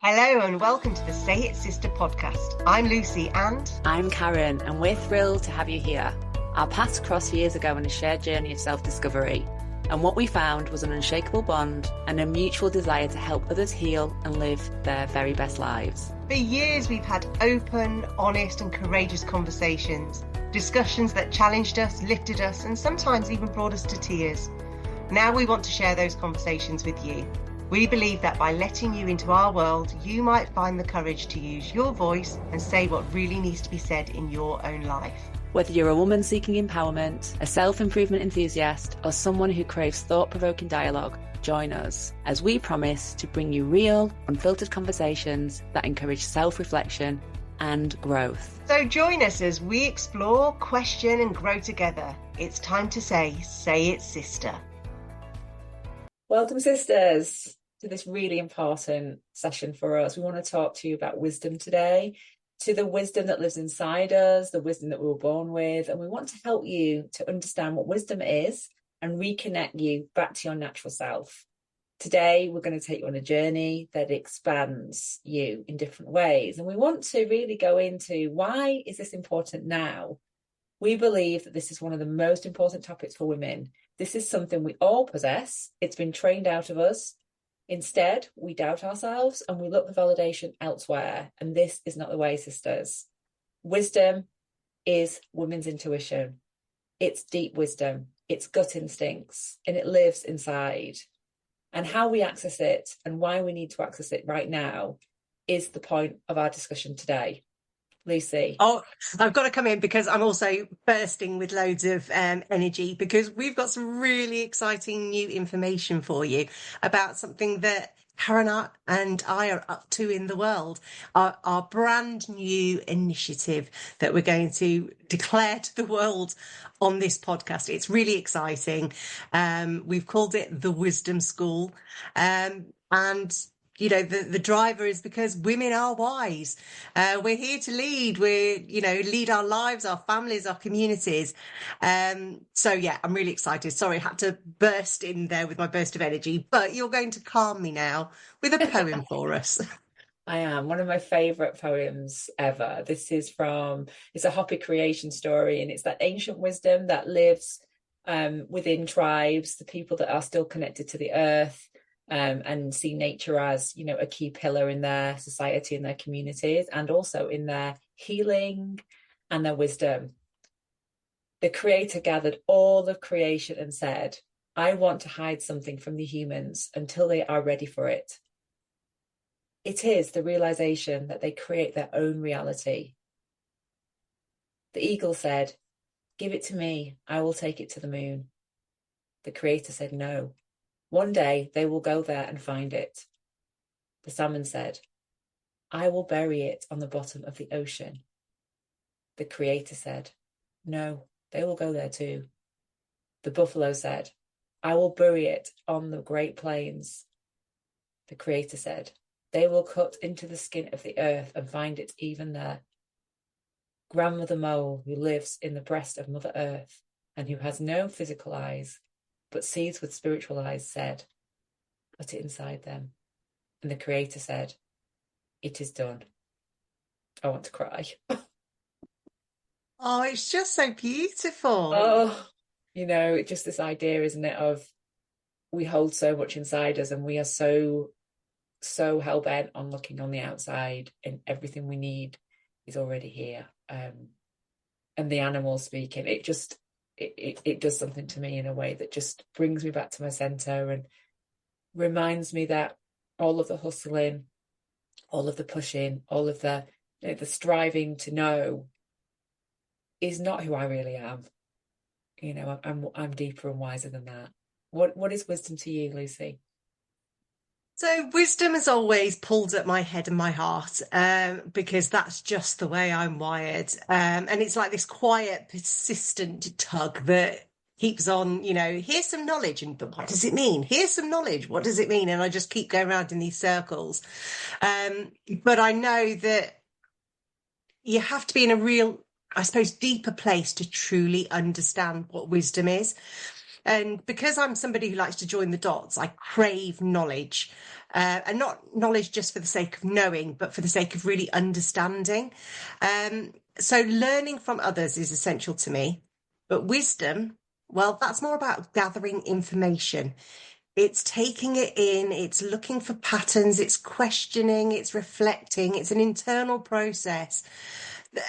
Hello and welcome to the Say It Sister podcast. I'm Lucy and I'm Karen, and we're thrilled to have you here. Our paths crossed years ago on a shared journey of self-discovery, and what we found was an unshakable bond and a mutual desire to help others heal and live their very best lives. For years we've had open, honest and courageous conversations, discussions that challenged us, lifted us and sometimes even brought us to tears. Now we want to share those conversations with you. We believe that by letting you into our world, you might find the courage to use your voice and say what really needs to be said in your own life. Whether you're a woman seeking empowerment, a self-improvement enthusiast, or someone who craves thought-provoking dialogue, join us as we promise to bring you real, unfiltered conversations that encourage self-reflection and growth. So join us as we explore, question and grow together. It's time to say it, sister. Welcome, sisters, to this really important session for us. We want to talk to you about wisdom today, to the wisdom that lives inside us, the wisdom that we were born with. And we want to help you to understand what wisdom is and reconnect you back to your natural self. Today, we're going to take you on a journey that expands you in different ways. And we want to really go into why is this important now? We believe that this is one of the most important topics for women. This is something we all possess. It's been trained out of us. Instead, we doubt ourselves and we look for validation elsewhere. And this is not the way, sisters. Wisdom is women's intuition. It's deep wisdom. It's gut instincts. And it lives inside. And how we access it and why we need to access it right now is the point of our discussion today. Lucy. Oh, I've got to come in because I'm also bursting with loads of energy because we've got some really exciting new information for you about something that Karen and I are up to in the world, our brand new initiative that we're going to declare to the world on this podcast. It's really exciting. We've called it the Wisdom School. And you know, the driver is because women are wise. We're here to lead. Lead our lives, our families, our communities. So yeah, I'm really excited. Sorry, I had to burst in there with my burst of energy, but you're going to calm me now with a poem for us. I am. One of my favourite poems ever. This is it's a Hopi creation story, and it's that ancient wisdom that lives within tribes, the people that are still connected to the earth. And see nature as, a key pillar in their society and their communities, and also in their healing and their wisdom. The Creator gathered all of creation and said, I want to hide something from the humans until they are ready for it. It is the realization that they create their own reality. The eagle said, give it to me, I will take it to the moon. The Creator said, no. One day they will go there and find it. The salmon said, I will bury it on the bottom of the ocean. The Creator said, no, they will go there too. The buffalo said, I will bury it on the great plains. The Creator said, they will cut into the skin of the earth and find it even there. Grandmother Mole, who lives in the breast of Mother Earth and who has no physical eyes, but sees with spiritual eyes, said, put it inside them. And the Creator said, it is done. I want to cry. Oh, it's just so beautiful. Oh, just this idea, isn't it, of we hold so much inside us and we are so hell-bent on looking on the outside, and everything we need is already here. And the animals speaking, it does something to me in a way that just brings me back to my center and reminds me that all of the hustling, all of the pushing, all of the striving to know is not who I really am. I'm deeper and wiser than that. What is wisdom to you, Lucy? So wisdom has always pulled at my head and my heart, because that's just the way I'm wired. And it's like this quiet, persistent tug that keeps on, here's some knowledge. But what does it mean? Here's some knowledge. What does it mean? And I just keep going around in these circles. But I know that you have to be in a real, I suppose, deeper place to truly understand what wisdom is. And because I'm somebody who likes to join the dots, I crave knowledge. And not knowledge just for the sake of knowing, but for the sake of really understanding. So learning from others is essential to me. But wisdom, well, that's more about gathering information. It's taking it in, it's looking for patterns, it's questioning, it's reflecting, it's an internal process.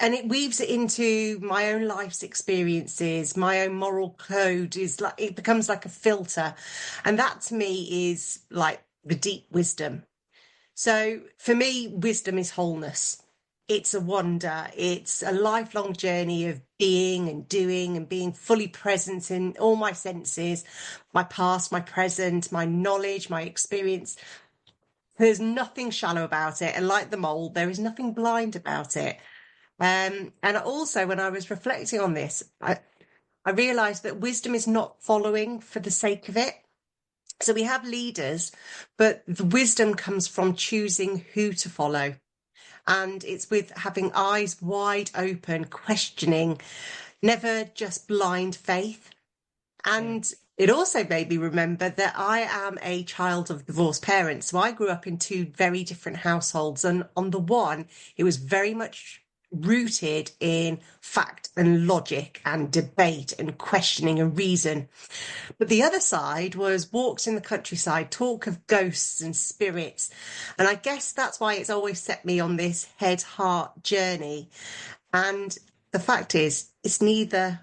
And it weaves it into my own life's experiences, my own moral code is like, it becomes like a filter. And that to me is like the deep wisdom. So for me, wisdom is wholeness. It's a wonder. It's a lifelong journey of being and doing and being fully present in all my senses, my past, my present, my knowledge, my experience. There's nothing shallow about it. And like the mole, there is nothing blind about it. And also, when I was reflecting on this, I realized that wisdom is not following for the sake of it. So we have leaders, but the wisdom comes from choosing who to follow. And it's with having eyes wide open, questioning, never just blind faith. Yeah. And it also made me remember that I am a child of divorced parents. So I grew up in two very different households. And on the one, it was very much rooted in fact and logic and debate and questioning and reason. But the other side was walks in the countryside, talk of ghosts and spirits. And I guess that's why it's always set me on this head heart journey. And the fact is, it's neither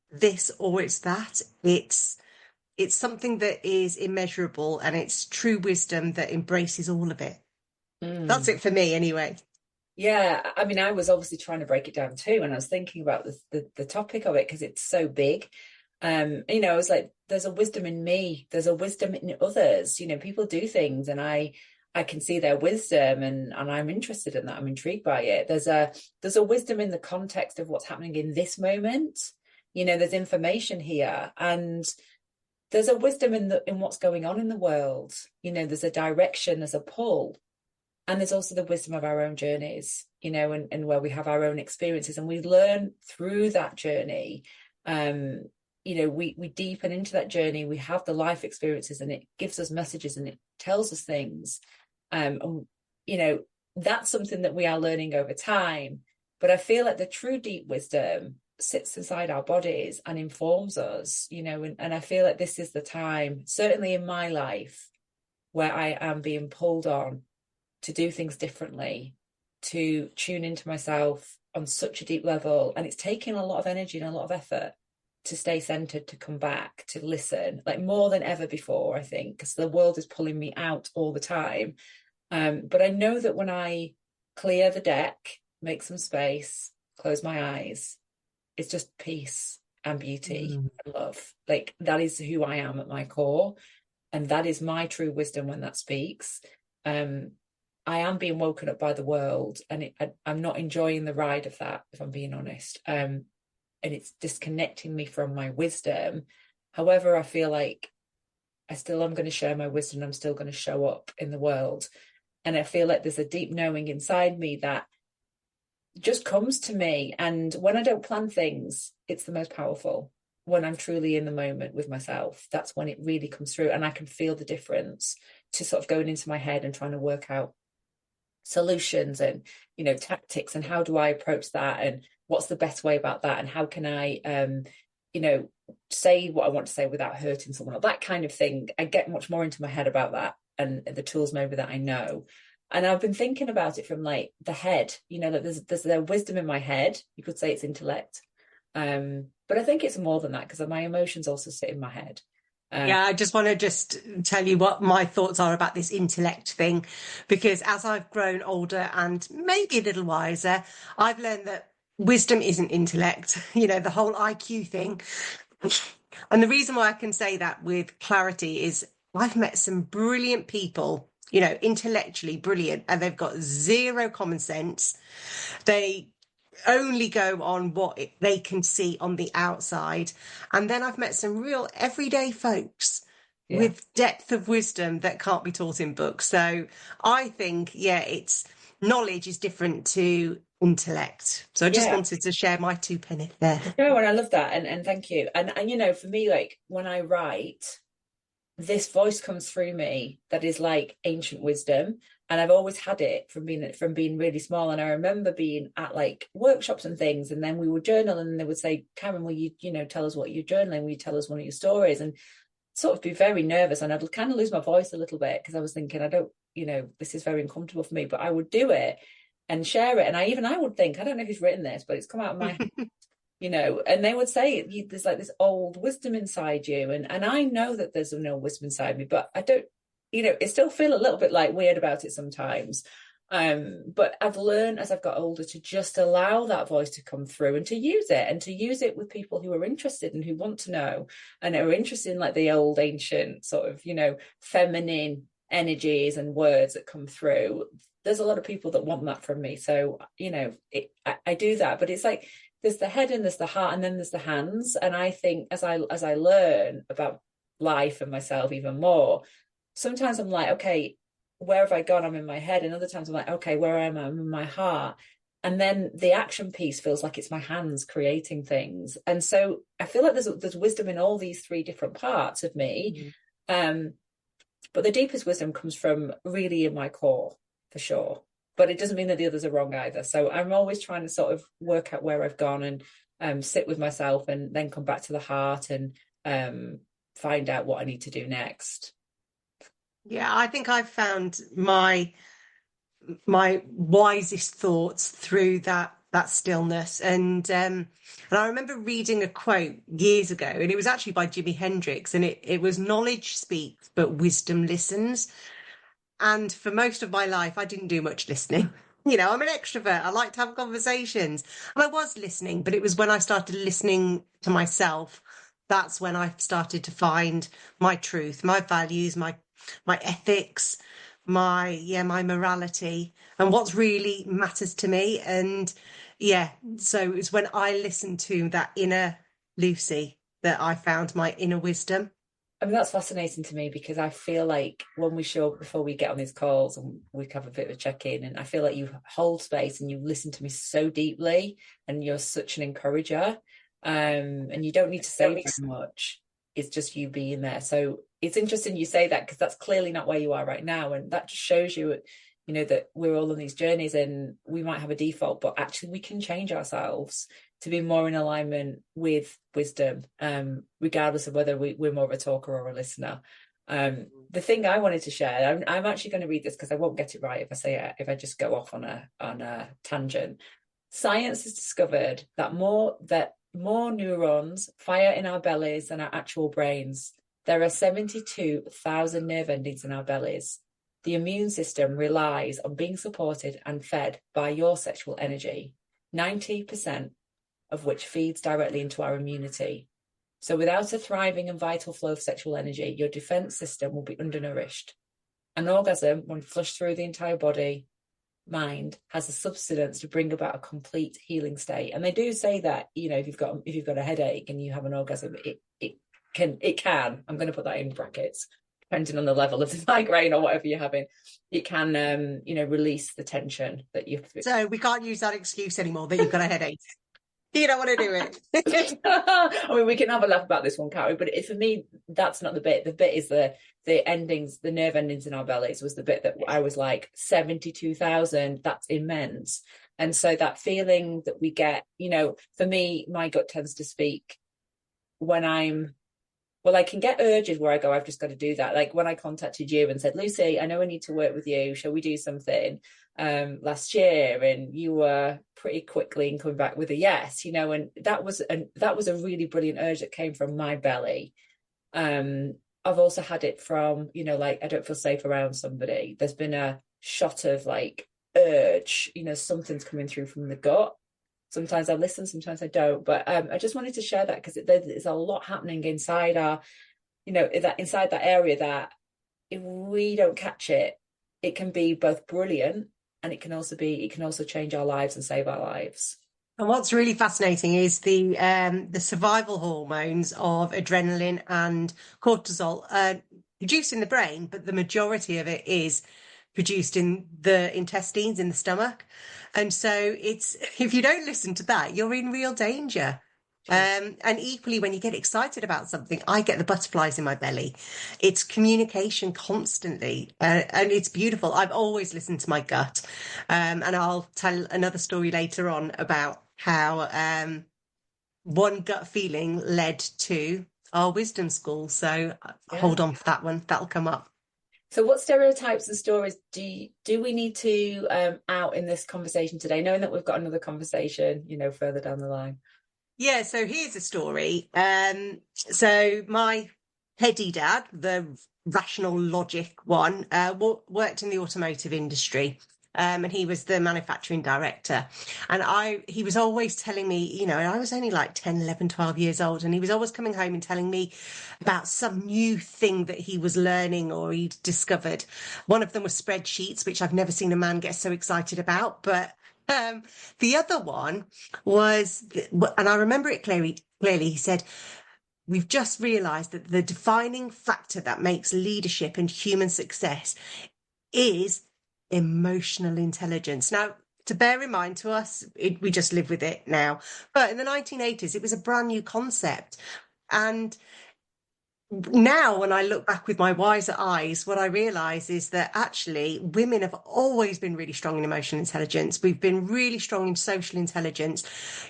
this or it's that. It's something that is immeasurable and it's true wisdom that embraces all of it. That's Mm. it for me anyway. Yeah, I mean, I was obviously trying to break it down too, and I was thinking about the topic of it because it's so big. I was like, there's a wisdom in me, there's a wisdom in others. People do things, and I can see their wisdom, and I'm interested in that. I'm intrigued by it. There's a wisdom in the context of what's happening in this moment. There's information here, and there's a wisdom in what's going on in the world. There's a direction, there's a pull. And there's also the wisdom of our own journeys, and where we have our own experiences and we learn through that journey. We deepen into that journey. We have the life experiences and it gives us messages and it tells us things. And, that's something that we are learning over time. But I feel like the true deep wisdom sits inside our bodies and informs us, and I feel like this is the time, certainly in my life, where I am being pulled on to do things differently, to tune into myself on such a deep level. And it's taking a lot of energy and a lot of effort to stay centered, to come back, to listen, like more than ever before, I think, because the world is pulling me out all the time. But I know that when I clear the deck, make some space, close my eyes, it's just peace and beauty and love. Like that is who I am at my core. And that is my true wisdom when that speaks. I am being woken up by the world, and I'm not enjoying the ride of that, if I'm being honest. And it's disconnecting me from my wisdom. However, I feel like I still am going to share my wisdom. I'm still going to show up in the world. And I feel like there's a deep knowing inside me that just comes to me. And when I don't plan things, it's the most powerful. When I'm truly in the moment with myself, that's when it really comes through. And I can feel the difference to sort of going into my head and trying to work out solutions and tactics, and how do I approach that, and what's the best way about that, and how can I say what I want to say without hurting someone, or that kind of thing. I get much more into my head about that and the tools maybe that I know. And I've been thinking about it from like the head, like there's the wisdom in my head. You could say it's intellect, but I think it's more than that, because my emotions also sit in my head. Yeah, I just want to just tell you what my thoughts are about this intellect thing, because as I've grown older and maybe a little wiser, I've learned that wisdom isn't intellect, the whole IQ thing. And the reason why I can say that with clarity is I've met some brilliant people, intellectually brilliant, and they've got zero common sense. They only go on what they can see on the outside. And then I've met some real everyday folks Yeah. with depth of wisdom that can't be taught in books. So I think, yeah, it's knowledge is different to intellect. So I just Yeah. wanted to share my two pennies there. No, and I love that. And thank you. And you know, for me, like when I write, this voice comes through me that is like ancient wisdom, and I've always had it from being really small. And I remember being at like workshops and things, and then we would journal, and they would say, Karen, will you know tell us what you're journaling, will you tell us one of your stories? And sort of be very nervous, and I'd kind of lose my voice a little bit because I was thinking, I don't, you know, this is very uncomfortable for me, but I would do it and share it. And I would think, I don't know who's written this, but it's come out of my, you know, and they would say there's like this old wisdom inside you, and I know that there's no wisdom inside me, but I don't, you know, it still feel a little bit like weird about it sometimes. But I've learned as I've got older to just allow that voice to come through and to use it, and to use it with people who are interested and who want to know and are interested in like the old ancient sort of, you know, feminine energies and words that come through. There's a lot of people that want that from me, so you know, I do that, but it's like there's the head and there's the heart and then there's the hands. And I think as I learn about life and myself even more, sometimes I'm like, okay, where have I gone? I'm in my head. And other times I'm like, okay, where am I? I'm in my heart. And then the action piece feels like it's my hands creating things. And so I feel like there's wisdom in all these three different parts of me. Mm-hmm. But the deepest wisdom comes from really in my core, for sure. But it doesn't mean that the others are wrong either. So I'm always trying to sort of work out where I've gone and sit with myself, and then come back to the heart and find out what I need to do next. Yeah, I think I've found my wisest thoughts through that stillness. And I remember reading a quote years ago, and it was actually by Jimi Hendrix, and it was knowledge speaks, but wisdom listens. And for most of my life, I didn't do much listening. You know, I'm an extrovert. I like to have conversations. And I was listening, but it was when I started listening to myself, that's when I started to find my truth, my values, my ethics, my morality, and what's really matters to me. And yeah, so it's when I listened to that inner Lucy that I found my inner wisdom. I mean, that's fascinating to me, because I feel like when we show up before we get on these calls and we have a bit of a check-in, and I feel like you hold space and you listen to me so deeply, and you're such an encourager, and you don't need to say very much. It's just you being there. So it's interesting you say that, because that's clearly not where you are right now, and that just shows you, you know, that we're all on these journeys, and we might have a default, but actually we can change ourselves to be more in alignment with wisdom, regardless of whether we're more of a talker or a listener. The thing I wanted to share, I'm actually going to read this because I won't get it right if I just go off on a tangent. Science has discovered that more neurons fire in our bellies than our actual brains. There are 72,000 nerve endings in our bellies. The immune system relies on being supported and fed by your sexual energy, 90% of which feeds directly into our immunity. So without a thriving and vital flow of sexual energy, your defense system will be undernourished. An orgasm, when flushed through the entire body, mind, has a substance to bring about a complete healing state. And they do say that, you know, if you've got a headache and you have an orgasm, it can, I'm going to put that in brackets, depending on the level of the migraine or whatever you're having, it can, you know, release the tension that you've. So we can't use that excuse anymore that you've got a headache. You don't want to do it. I mean, we can have a laugh about this one, can't we? But for me, that's not the bit. The bit is the endings, the nerve endings in our bellies was the bit that I was like, 72,000, that's immense. And so that feeling that we get, you know, for me, my gut tends to speak when I can get urges where I go, I've just got to do that. Like when I contacted you and said, Lucy, I know I need to work with you. Shall we do something? Last year, and you were pretty quickly in coming back with a yes, you know, and that was a really brilliant urge that came from my belly. I've also had it from, you know, like I don't feel safe around somebody. There's been a shot of like urge, you know, something's coming through from the gut. Sometimes I listen, sometimes I don't. But I just wanted to share that because there's a lot happening inside our, you know, inside that area that if we don't catch it, it can be both brilliant, and it can also change our lives and save our lives. And what's really fascinating is the survival hormones of adrenaline and cortisol are produced in the brain, but the majority of it is produced in the intestines, in the stomach. And so it's, if you don't listen to that, you're in real danger. True. And equally, when you get excited about something, I get the butterflies in my belly. It's communication constantly, and it's beautiful. I've always listened to my gut, and I'll tell another story later on about how one gut feeling led to our wisdom school. So Yeah. hold on for that one; that'll come up. So what stereotypes and stories do we need to out in this conversation today, knowing that we've got another conversation, further down the line? Yeah, so here's a story. So my heady dad, the rational logic one, worked in the automotive industry. And he was the manufacturing director. And he was always telling me, I was only like 10, 11, 12 years old. And he was always coming home and telling me about some new thing that he was learning or he'd discovered. One of them was spreadsheets, which I've never seen a man get so excited about. But um, the other one was, and I remember it clearly, he said, we've just realized that the defining factor that makes leadership and human success is emotional intelligence. Now, to bear in mind, to us, we just live with it now. But in the 1980s, it was a brand new concept. And now, when I look back with my wiser eyes, what I realize is that actually women have always been really strong in emotional intelligence. We've been really strong in social intelligence.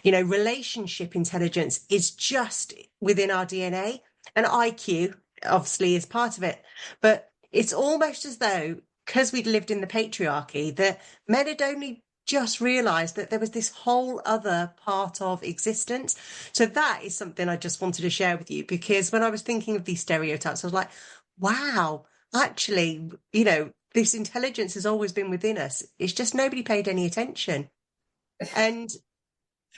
Relationship intelligence is just within our DNA, and IQ obviously is part of it. But it's almost as though, because we'd lived in the patriarchy, that men had only just realized that there was this whole other part of existence. So that is something I just wanted to share with you, because when I was thinking of these stereotypes, I was like, wow, actually, this intelligence has always been within us. It's just nobody paid any attention. And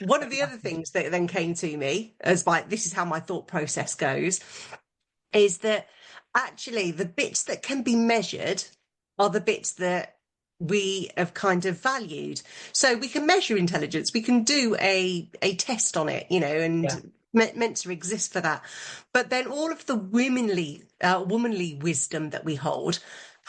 one of the other things that then came to me as like, this is how my thought process goes, is that actually the bits that can be measured are the bits that we have kind of valued. So we can measure intelligence, we can do a test on it, Yeah. and meant to exist for that. But then all of the womanly wisdom that we hold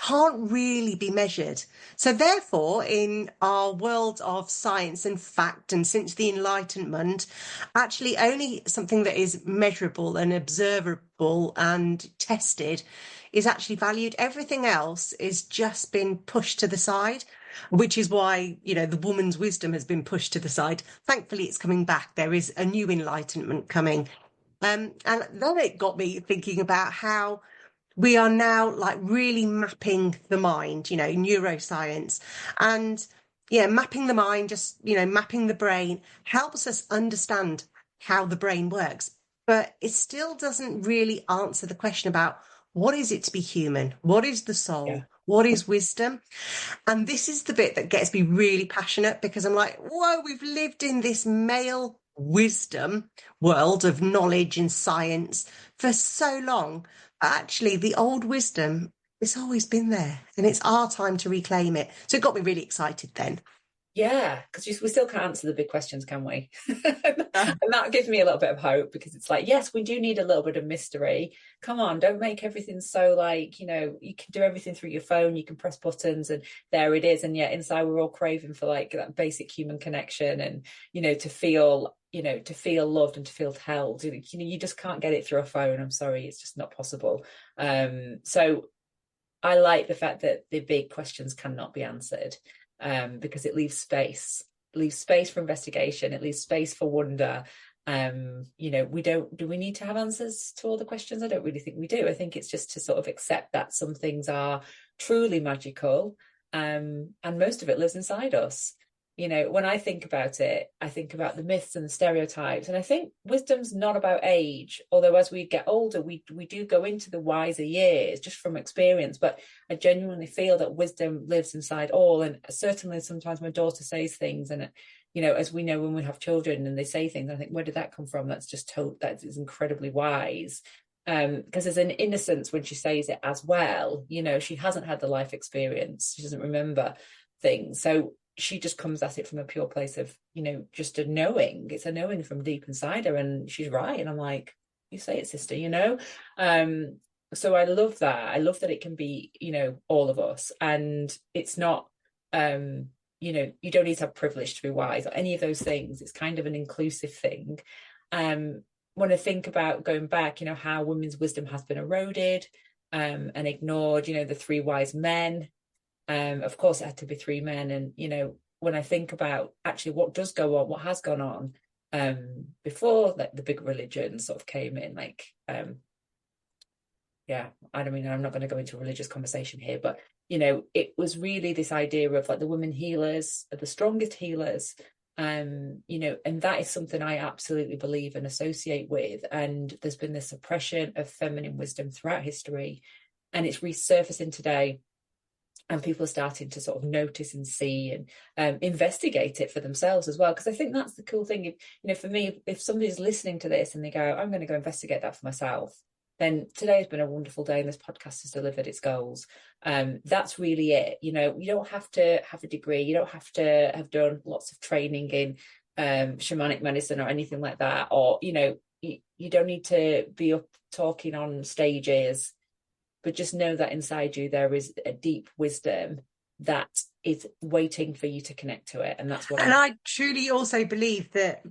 can't really be measured. So therefore, in our world of science and fact, and since the Enlightenment, actually only something that is measurable and observable and tested is actually valued. Everything else is just been pushed to the side, which is why, the woman's wisdom has been pushed to the side. Thankfully, it's coming back. There is a new enlightenment coming. And then it got me thinking about how we are now like really mapping the mind, neuroscience. And yeah, mapping the mind, just, mapping the brain helps us understand how the brain works. But it still doesn't really answer the question about what is it to be human? What is the Yeah. soul? What is wisdom? And this is the bit that gets me really passionate, because I'm like, whoa, we've lived in this male wisdom world of knowledge and science for so long. Actually, the old wisdom, it's always been there, and it's our time to reclaim it. So it got me really excited then. Yeah, because we still can't answer the big questions, can we? Uh, And that gives me a little bit of hope, because it's like, yes, we do need a little bit of mystery. Come on, don't make everything so like, you can do everything through your phone, you can press buttons and there it is. And yet inside we're all craving for like that basic human connection and, to feel loved and to feel held. You just can't get it through a phone. I'm sorry, it's just not possible. So I like the fact that the big questions cannot be answered, because it leaves space for investigation, it leaves space for wonder. Do we need to have answers to all the questions? I don't really think we do. I think it's just to sort of accept that some things are truly magical, and most of it lives inside us. When I think about it, I think about the myths and the stereotypes, and I think wisdom's not about age, although as we get older we do go into the wiser years just from experience. But I genuinely feel that wisdom lives inside all, and certainly sometimes my daughter says things, and as we know, when we have children and they say things, I think, where did that come from? That's just told, that is incredibly wise. Because there's an innocence when she says it as well. She hasn't had the life experience, she doesn't remember things, so she just comes at it from a pure place of, just a knowing. It's a knowing from deep inside her, and she's right. And I'm like, you say it, sister. so I love that. I love that it can be, all of us. And it's not, you don't need to have privilege to be wise or any of those things. It's kind of an inclusive thing. Um, when I think about going back, how women's wisdom has been eroded, and ignored, the three wise men. Of course, it had to be three men. And, when I think about actually what does go on, what has gone on, before like the big religion sort of came in, like, yeah, I don't mean, I'm not going to go into a religious conversation here, but it was really this idea of like the women healers are the strongest healers. And that is something I absolutely believe and associate with. And there's been this suppression of feminine wisdom throughout history, and it's resurfacing today. And people are starting to sort of notice and see and investigate it for themselves as well. Because I think that's the cool thing. For me, if somebody's listening to this and they go, I'm going to go investigate that for myself, then today has been a wonderful day and this podcast has delivered its goals. That's really it. You don't have to have a degree. You don't have to have done lots of training in shamanic medicine or anything like that. Or, you don't need to be up talking on stages, but just know that inside you there is a deep wisdom that is waiting for you to connect to it. And that's what I truly also believe that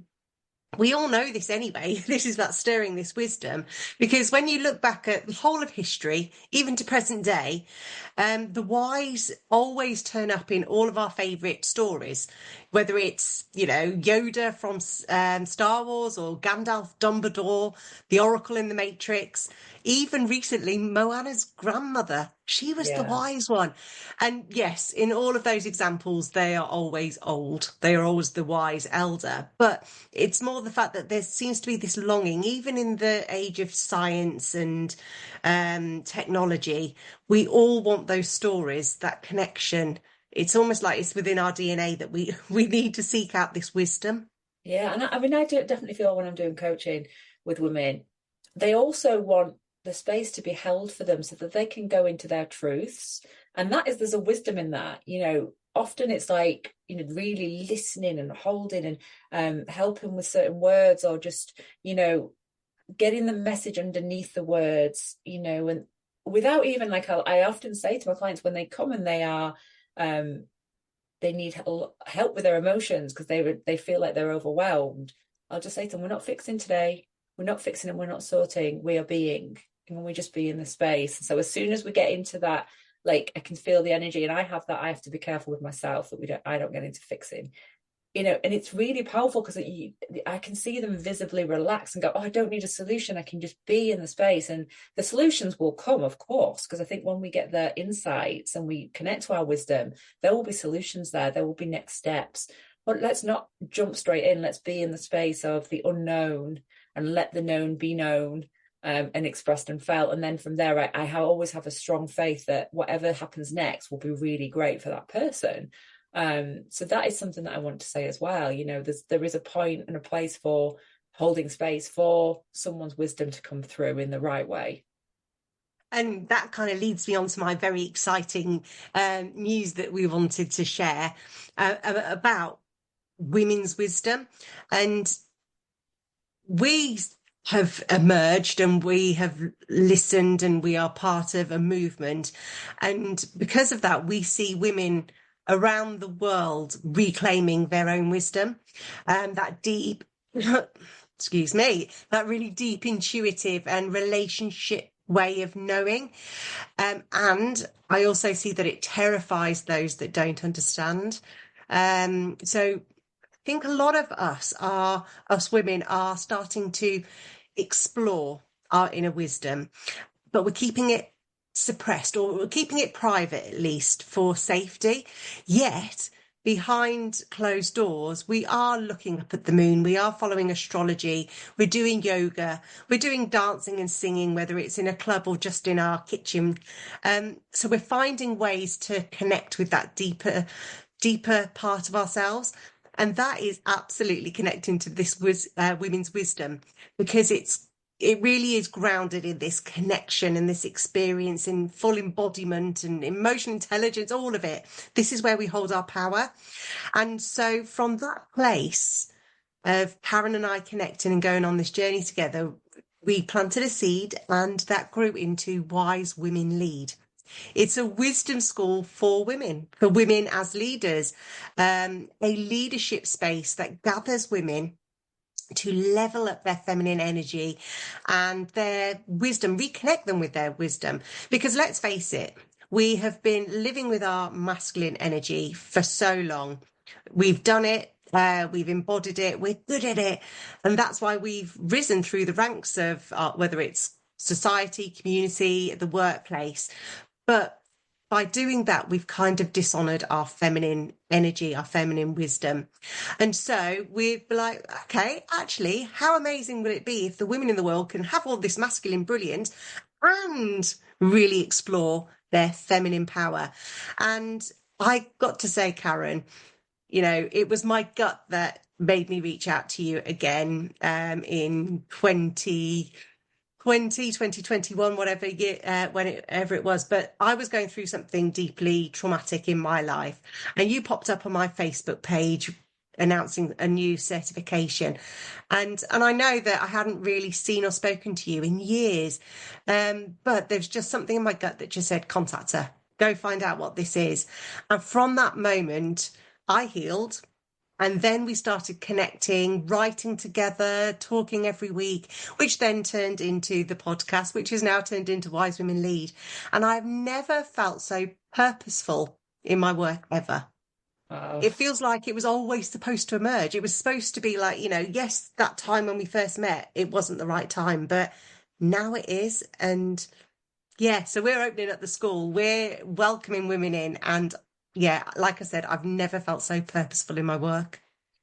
we all know this anyway. This is about stirring this wisdom, because when you look back at the whole of history, even to present day, the wise always turn up in all of our favourite stories, whether it's, Yoda from Star Wars or Gandalf Dumbledore, the Oracle in the Matrix. Even recently, Moana's grandmother, she was the yeah. wise one. And yes, in all of those examples, they are always old. They are always the wise elder. But it's more the fact that there seems to be this longing, even in the age of science and technology, we all want those stories, that connection. It's almost like it's within our DNA that we need to seek out this wisdom. Yeah, and I mean, I do definitely feel when I'm doing coaching with women, they also want the space to be held for them so that they can go into their truths. And there's a wisdom in that. Often it's like, really listening and holding and helping with certain words, or just, getting the message underneath the words, and without even like, I often say to my clients when they come and they need help with their emotions because they feel like they're overwhelmed, I'll just say to them, we're not fixing today. We're not fixing and we're not sorting. We are being, and we just be in the space. So as soon as we get into that, like I can feel the energy, and I have to be careful with myself that I don't get into fixing. And it's really powerful because I can see them visibly relax and go, oh, I don't need a solution. I can just be in the space, and the solutions will come, of course, because I think when we get the insights and we connect to our wisdom, there will be solutions there. There will be next steps. But let's not jump straight in. Let's be in the space of the unknown and let the known be known, and expressed and felt. And then from there, I always have a strong faith that whatever happens next will be really great for that person. So that is something that I want to say as well. There is a point and a place for holding space for someone's wisdom to come through in the right way. And that kind of leads me on to my very exciting news that we wanted to share about women's wisdom. And we have emerged and we have listened and we are part of a movement. And because of that, we see women around the world reclaiming their own wisdom, that deep, excuse me, that really deep, intuitive and relationship way of knowing. And I also see that it terrifies those that don't understand. So I think a lot of us women are starting to explore our inner wisdom, but we're keeping it suppressed, or we're keeping it private, at least for safety. Yet behind closed doors, we are looking up at the moon, we are following astrology, we're doing yoga, we're doing dancing and singing, whether it's in a club or just in our kitchen. So we're finding ways to connect with that deeper part of ourselves. And that is absolutely connecting to this women's wisdom, because it really is grounded in this connection and this experience in full embodiment and emotional intelligence, all of it. This is where we hold our power. And so from that place of Karen and I connecting and going on this journey together, we planted a seed and that grew into Wise Women Lead. It's a wisdom school for women as leaders, a leadership space that gathers women to level up their feminine energy and their wisdom, reconnect them with their wisdom. Because let's face it, we have been living with our masculine energy for so long. We've done it. We've embodied it. We're good at it. And that's why we've risen through the ranks of whether it's society, community, the workplace. But by doing that, we've kind of dishonored our feminine energy, our feminine wisdom. And so we're like, okay, actually, how amazing would it be if the women in the world can have all this masculine brilliance and really explore their feminine power? And I got to say, Karen, it was my gut that made me reach out to you again in 2021, whatever year, whenever it was. But I was going through something deeply traumatic in my life. And you popped up on my Facebook page announcing a new certification. And I know that I hadn't really seen or spoken to you in years. But there's just something in my gut that just said, contact her, go find out what this is. And from that moment, I healed. And then we started connecting, writing together, talking every week, which then turned into the podcast, which has now turned into Wise Women Lead. And I've never felt so purposeful in my work ever. Wow. It feels like it was always supposed to emerge. It was supposed to be like, yes, that time when we first met, it wasn't the right time, but now it is. And yeah, so we're opening up the school. We're welcoming women in. And yeah, like I said, I've never felt so purposeful in my work.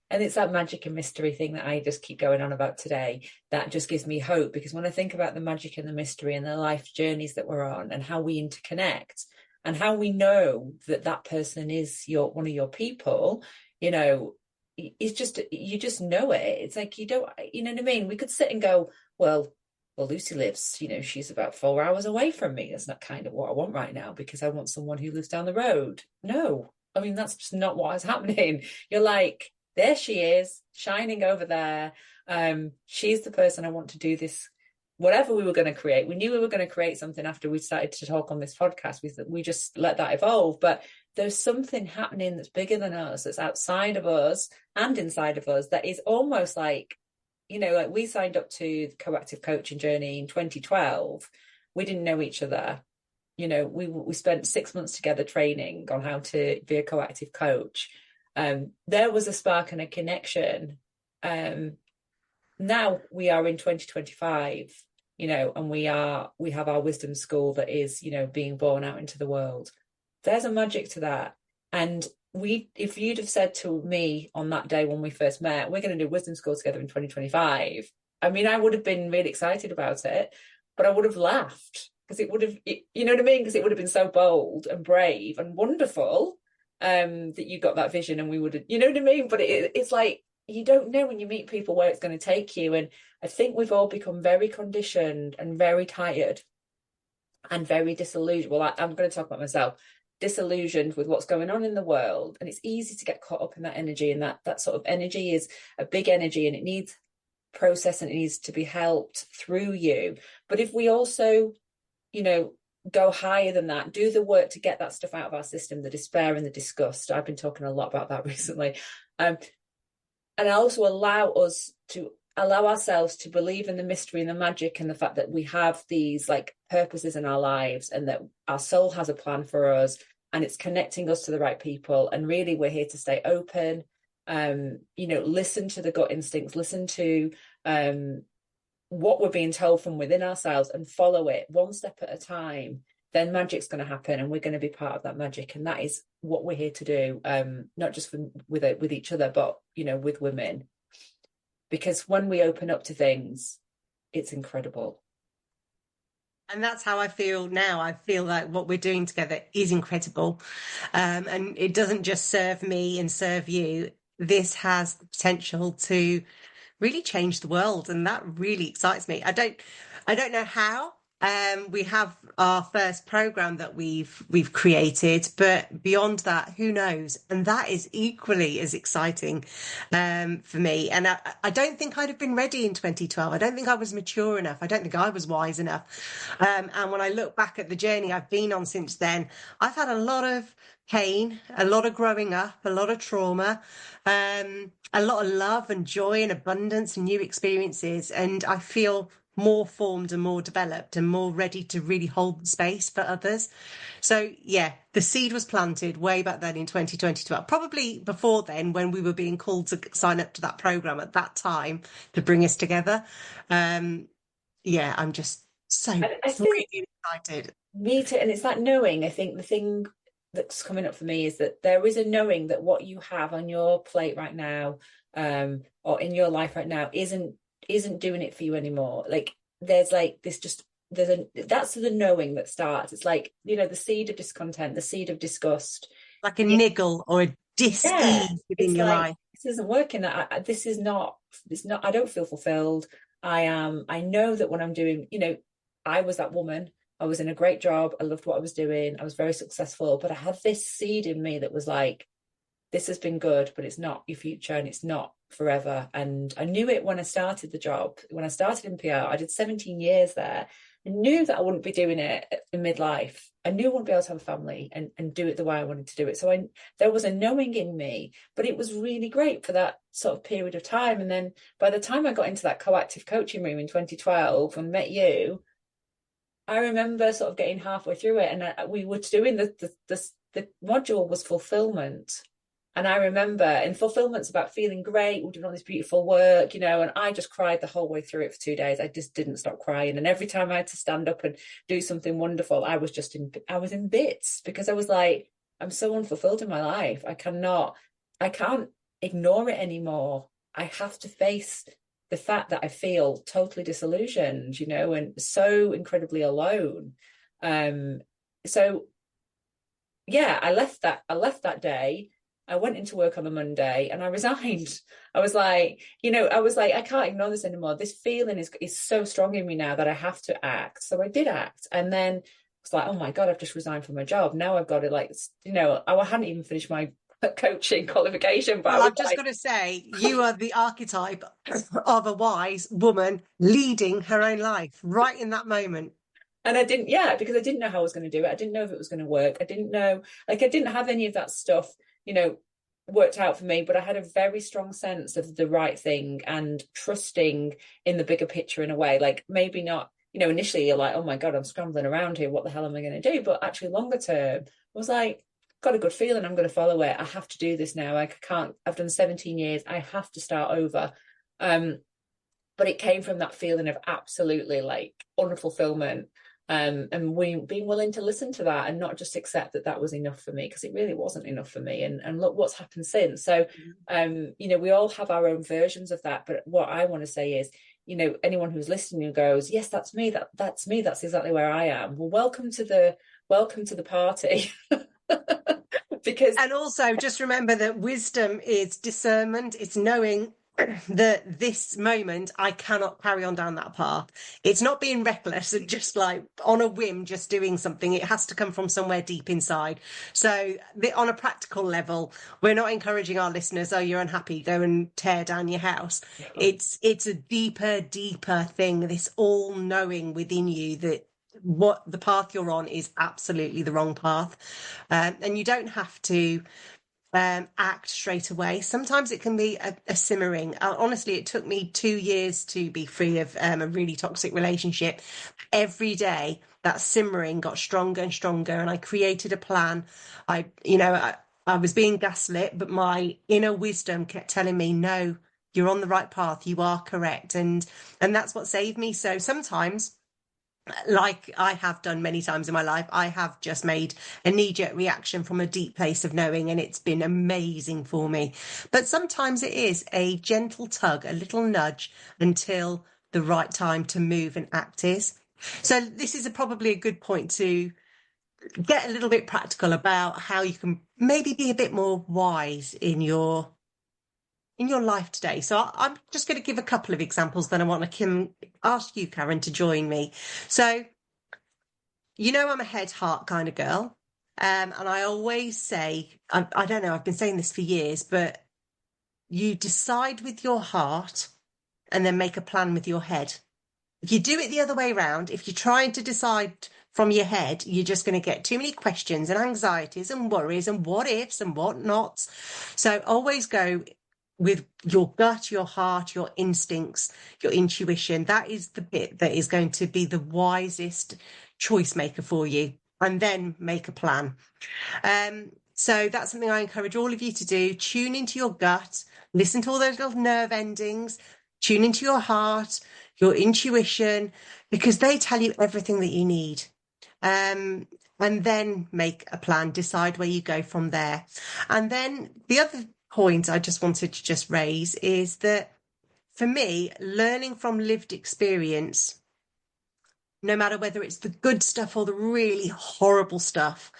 And it's that magic and mystery thing that I just keep going on about today. That just gives me hope, because when I think about the magic and the mystery and the life journeys that we're on and how we interconnect and how we know that that person is one of your people, it's just, you just know it. It's like, you don't, you know what I mean? We could sit and go, well, Lucy lives, she's about 4 hours away from me. That's not kind of what I want right now, because I want someone who lives down the road. No, I mean, that's just not what is happening. You're like, there she is, shining over there. She's the person I want to do this, whatever we were going to create. We knew we were going to create something after we started to talk on this podcast. We just let that evolve. But there's something happening that's bigger than us, that's outside of us and inside of us, that is almost like, like we signed up to the Coactive Coaching Journey in 2012. We didn't know each other. We spent 6 months together training on how to be a coactive coach. There was a spark and a connection. Now we are in 2025, and we have our wisdom school that is, being born out into the world. There's a magic to that. And if you'd have said to me on that day when we first met, we're going to do wisdom school together in 2025, I mean, I would have been really excited about it, but I would have laughed, because it would have, you know what I mean? Because it would have been so bold and brave and wonderful, that you got that vision, and we would have, you know what I mean? But it's like, you don't know when you meet people where it's going to take you. And I think we've all become very conditioned and very tired and very disillusioned. Well, I'm going to talk about myself. Disillusioned with what's going on in the world, and it's easy to get caught up in that energy, and that sort of energy is a big energy, and it needs process, and it needs to be helped through you. But if we also go higher than that, do the work to get that stuff out of our system, the despair and the disgust, I've been talking a lot about that recently, and also allow ourselves to believe in the mystery and the magic, and the fact that we have these like purposes in our lives, and that our soul has a plan for us, and it's connecting us to the right people. And really, we're here to stay open, listen to the gut instincts, listen to what we're being told from within ourselves, and follow it one step at a time. Then magic's going to happen, and we're going to be part of that magic. And that is what we're here to do, not just with each other, but with women. Because when we open up to things, it's incredible. And that's how I feel now. I feel like what we're doing together is incredible. And it doesn't just serve me and serve you. This has the potential to really change the world. And that really excites me. I don't know how, We have our first program that we've created, but beyond that, who knows? And that is equally as exciting for me. And I don't think I'd have been ready in 2012. I don't think I was mature enough. I don't think I was wise enough. And when I look back at the journey I've been on since then, I've had a lot of pain, a lot of growing up, a lot of trauma, a lot of love and joy and abundance and new experiences. And I feel more formed and more developed and more ready to really hold the space for others. So yeah, the seed was planted way back then in 2022, probably before then when we were being called to sign up to that program at that time to bring us together. Yeah, I'm just so I think really excited. me too, and it's that knowing. I think the thing that's coming up for me is that there is a knowing that what you have on your plate right now, or in your life right now, isn't doing it for you anymore. Like there's like this just there's a that's the knowing that starts. It's like, the seed of discontent, the seed of disgust. Like a niggle or a Yeah, dis-ease within it's your like life. this isn't working. This is not. It's not. I don't feel fulfilled. I know that what I'm doing. I was that woman. I was in a great job. I loved what I was doing. I was very successful, but I had this seed in me that was like, this has been good, but it's not your future and it's not forever. And I knew it when I started the job. When I started in PR, I did 17 years there. I knew that I wouldn't be doing it in midlife. I knew I wouldn't be able to have a family and do it the way I wanted to do it. So there was a knowing in me, but it was really great for that sort of period of time. And then by the time I got into that coactive coaching room in 2012 and met you, I remember sort of getting halfway through it, and we were doing the module was fulfillment. And I remember, and fulfillment's about feeling great, we're doing all this beautiful work, and I just cried the whole way through it for 2 days. I just didn't stop crying. And every time I had to stand up and do something wonderful, I was in bits, because I was like, I'm so unfulfilled in my life. I can't ignore it anymore. I have to face the fact that I feel totally disillusioned, and so incredibly alone. So yeah, I left that day. I went into work on a Monday and I resigned. I was like, I can't ignore this anymore. This feeling is so strong in me now that I have to act. So I did act. And then it's like, oh my God, I've just resigned from my job. Now I've got to I hadn't even finished my coaching qualification, but Well, I've just got to say, you are the archetype of a wise woman leading her own life right in that moment. and I didn't, yeah, because I didn't know how I was going to do it. I didn't know if it was going to work. I didn't know, I didn't have any of that stuff, worked out for me, but I had a very strong sense of the right thing and trusting in the bigger picture in a way. Like maybe not, initially you're like, oh my God, I'm scrambling around here. What the hell am I going to do? But actually longer term, I was like, got a good feeling, I'm going to follow it. I have to do this now. I've done 17 years. I have to start over. But it came from that feeling of absolutely like unfulfillment. And we being willing to listen to that and not just accept that was enough for me, because it really wasn't enough for me. And look what's happened since. So, we all have our own versions of that. But what I want to say is, anyone who's listening who goes, yes, that's me. That's me. That's exactly where I am. Well, welcome to the party. And also just remember that wisdom is discernment. It's knowing that this moment I cannot carry on down that path. It's not being reckless and just like on a whim, just doing something. It has to come from somewhere deep inside. So on a practical level, we're not encouraging our listeners, oh, you're unhappy, go and tear down your house. It's a deeper thing, this all knowing within you that what the path you're on is absolutely the wrong path. And you don't have to act straight away. Sometimes it can be a simmering. Honestly, it took me 2 years to be free of a really toxic relationship. Every day that simmering got stronger and stronger, and I created a plan. I was being gaslit, but my inner wisdom kept telling me, no, you're on the right path. You are correct. And that's what saved me. So sometimes, like I have done many times in my life, I have just made a knee-jerk reaction from a deep place of knowing, and it's been amazing for me. But sometimes it is a gentle tug, a little nudge until the right time to move and act is. So this is probably a good point to get a little bit practical about how you can maybe be a bit more wise in your life today. So I'm just going to give a couple of examples, then I want to ask you, Karen, to join me. So You know, I'm a head heart kind of girl. And I always say, I don't know, I've been saying this for years, but you decide with your heart and then make a plan with your head. If you do it the other way around, if you're trying to decide from your head, you're just going to get too many questions and anxieties and worries and what ifs and what nots. So always go with your gut, your heart, your instincts, your intuition. That is the bit that is going to be the wisest choice maker for you. And then make a plan. So that's something I encourage all of you to do. Tune into your gut, listen to all those little nerve endings, tune into your heart, your intuition, because they tell you everything that you need. And then make a plan, decide where you go from there. And then the other point I just wanted to just raise is that for me, learning from lived experience, no matter whether it's the good stuff or the really horrible stuff,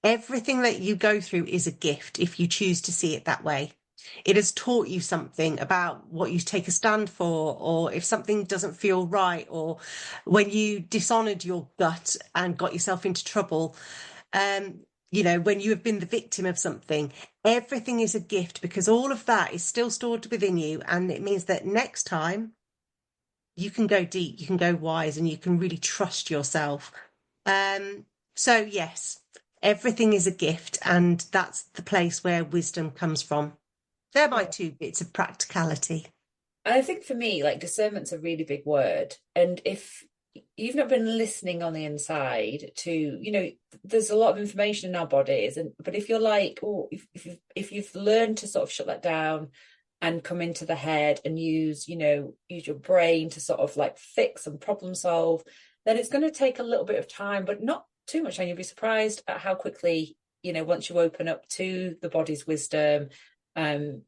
everything that you go through is a gift if you choose to see it that way. It has taught you something about what you take a stand for, or if something doesn't feel right, or when you dishonored your gut and got yourself into trouble. You know, when you have been the victim of something, everything is a gift because all of that is still stored within you. And it means that next time you can go deep, you can go wise, and you can really trust yourself. So yes, everything is a gift, and that's the place where wisdom comes from. They're my Yeah. two bits of practicality. And I think for me, like discernment's a really big word. And if you've not been listening on the inside to, you know, there's a lot of information in our bodies, and but if you're like, oh, if you've learned to sort of shut that down and come into the head and use, you know, use your brain to sort of like fix and problem solve, then it's going to take a little bit of time, but not too much. And you'll be surprised at how quickly, you know, once you open up to the body's wisdom,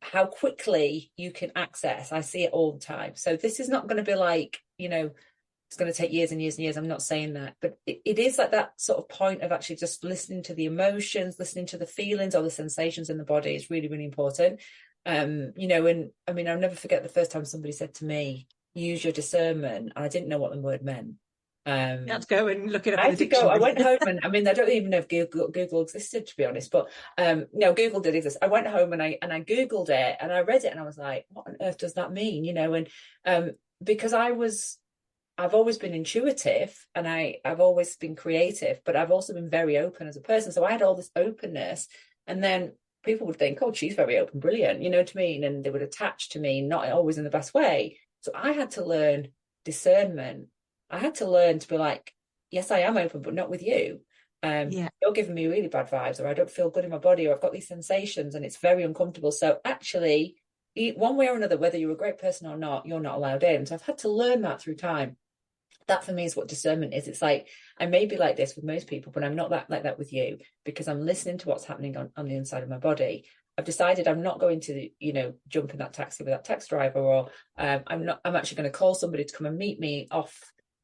how quickly you can access. I see it all the time. So this is not going to be like, you know, it's going to take years and years and years. I'm not saying that, but it is like that sort of point of actually just listening to the emotions, listening to the feelings or the sensations in the body is really, really important. You know, and I mean, I'll never forget the first time somebody said to me, use your discernment. And I didn't know what the word meant. You have to go and look it up I in the had to go. I dictionary. went home and I mean, I don't even know if Google existed, to be honest, but no, Google did exist. I went home and I Googled it and I read it and I was like, what on earth does that mean? You know, and because I've always been intuitive and I've always been creative, but I've also been very open as a person. So I had all this openness, and then people would think, oh, she's very open, brilliant, you know what I mean? And they would attach to me, not always in the best way. So I had to learn discernment. I had to learn to be like, yes, I am open, but not with you. Yeah. You're giving me really bad vibes, or I don't feel good in my body, or I've got these sensations and it's very uncomfortable. So actually, one way or another, whether you're a great person or not, you're not allowed in. So I've had to learn that through time. That for me is what discernment is. It's like I may be like this with most people, but I'm not like that with you, because I'm listening to what's happening on the inside of my body. I've decided I'm not going to, you know, jump in that taxi with that taxi driver, or I'm actually going to call somebody to come and meet me off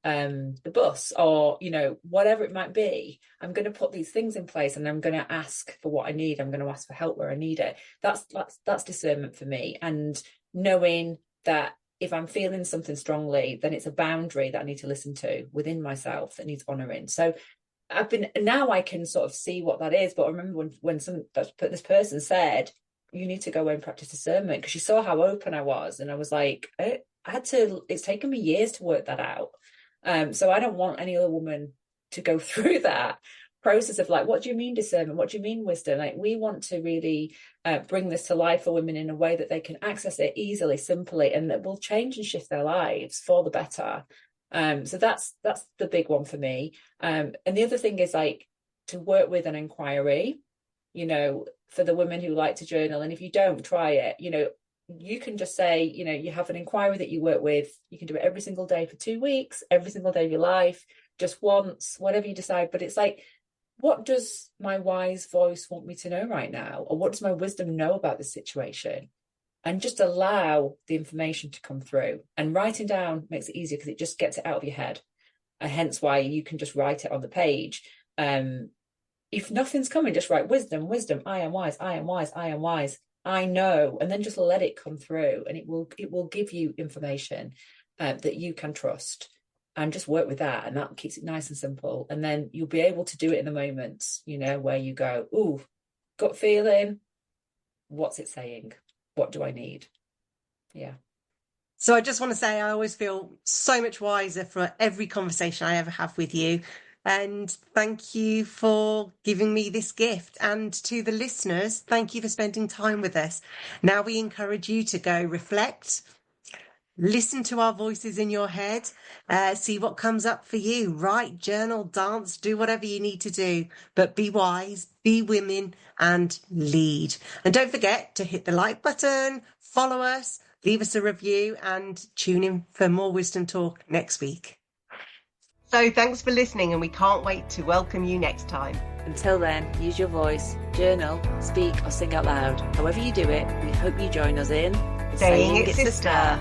the bus, or, you know, whatever it might be. I'm going to put these things in place and I'm going to ask for what I need. I'm going to ask for help where I need it. That's discernment for me. And knowing that if I'm feeling something strongly, then it's a boundary that I need to listen to within myself that needs honoring. So now I can sort of see what that is. But I remember when this person said, you need to go and practice discernment, because she saw how open I was. And I was like, it's taken me years to work that out. So I don't want any other woman to go through that process of like, what do you mean discernment? What do you mean wisdom? Like, we want to really bring this to life for women in a way that they can access it easily, simply, and that will change and shift their lives for the better. So that's the big one for me. And the other thing is like to work with an inquiry, you know, for the women who like to journal. And if you don't, try it. You know, you can just say, you know, you have an inquiry that you work with. You can do it every single day for 2 weeks, every single day of your life, just once, whatever you decide. But it's like, what does my wise voice want me to know right now? Or what does my wisdom know about this situation? And just allow the information to come through. And writing down makes it easier because it just gets it out of your head. And hence why you can just write it on the page. If nothing's coming, just write wisdom, wisdom, I am wise, I am wise, I am wise, I know, and then just let it come through, and it will give you information that you can trust. and just work with that. And that keeps it nice and simple. And then you'll be able to do it in the moments, you know, where you go, ooh, gut feeling, what's it saying? What do I need? Yeah. So I just want to say I always feel so much wiser for every conversation I ever have with you. And thank you for giving me this gift. And to the listeners, thank you for spending time with us. Now we encourage you to go reflect, listen to our voices in your head, see what comes up for you. Write, journal, dance, do whatever you need to do. But be wise, be women, and lead. And don't forget to hit the like button, follow us, leave us a review, and tune in for more Wisdom Talk next week. So thanks for listening, and we can't wait to welcome you next time. Until then, use your voice, journal, speak, or sing out loud. However you do it, we hope you join us in Saying It, Sister.